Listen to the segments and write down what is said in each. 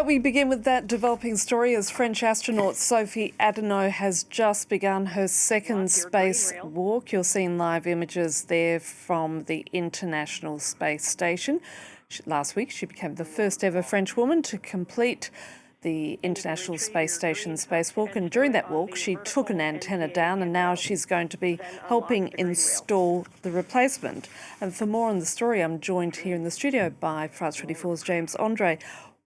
Well, we begin with that developing story as French astronaut Sophie Adenot has just begun her second spacewalk. You're seeing live images there from the International Space Station. Last week, she became the first ever French woman to complete the International Space Station spacewalk, and during that walk she took an antenna down, and now she's going to be helping install the replacement. And for more on the story, I'm joined here in the studio by France 24's James André.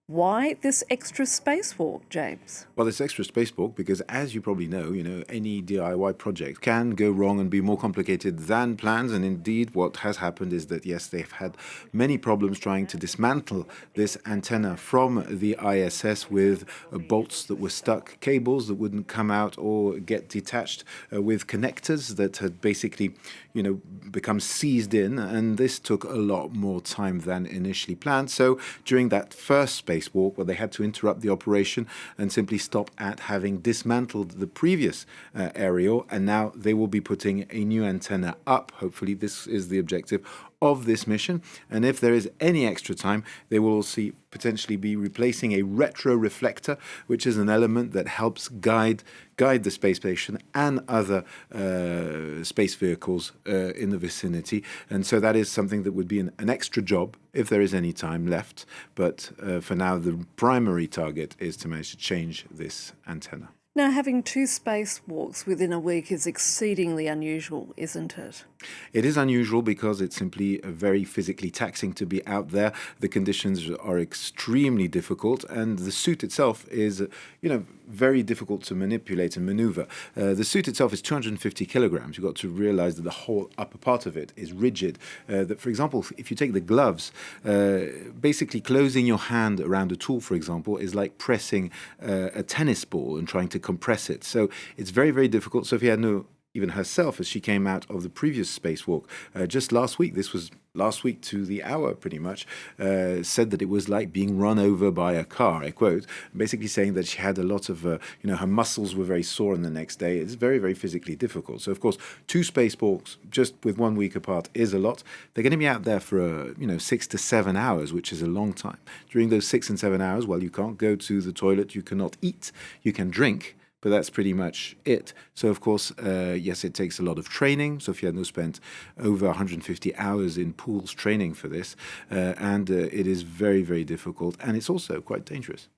Why this extra spacewalk, James? Well, this extra spacewalk because, as you probably know, any DIY project can go wrong and be more complicated than plans. And indeed, what has happened is that, yes, they've had many problems trying to dismantle this antenna from the ISS with bolts that were stuck, cables that wouldn't come out or get detached, with connectors that had basically, become seized in. And this took a lot more time than initially planned. So during that first spacewalk, where they had to interrupt the operation and simply stop at having dismantled the previous aerial, and now they will be putting a new antenna up. Hopefully this is the objective of this mission, and if there is any extra time, they will also potentially be replacing a retro reflector, which is an element that helps guide the space station and other space vehicles in the vicinity. And so that is something that would be an extra job if there is any time left. But for now, the primary target is to manage to change this antenna. Now, having two spacewalks within a week is exceedingly unusual, isn't it? It is unusual because it's simply very physically taxing to be out there. The conditions are extremely difficult, and the suit itself is, very difficult to manipulate and maneuver. The suit itself is 250 kilograms. You've got to realize that the whole upper part of it is rigid. That, for example, if you take the gloves, basically closing your hand around a tool, for example, is like pressing a tennis ball and trying to compress it. So it's very, very difficult. Sophie Adenot, even herself, as she came out of the previous spacewalk just last week, this was last week to the hour pretty much, said that it was like being run over by a car, I quote, basically saying that she had a lot of, her muscles were very sore on the next day. It's very, very physically difficult. So, of course, two spacewalks just with 1 week apart is a lot. They're going to be out there for, 6 to 7 hours, which is a long time. During those 6 and 7 hours, well, you can't go to the toilet, you cannot eat, you can drink, but that's pretty much it. So, of course, yes, it takes a lot of training. Sophie Adenot spent over 150 hours in pools training for this, and it is very, very difficult, and it's also quite dangerous.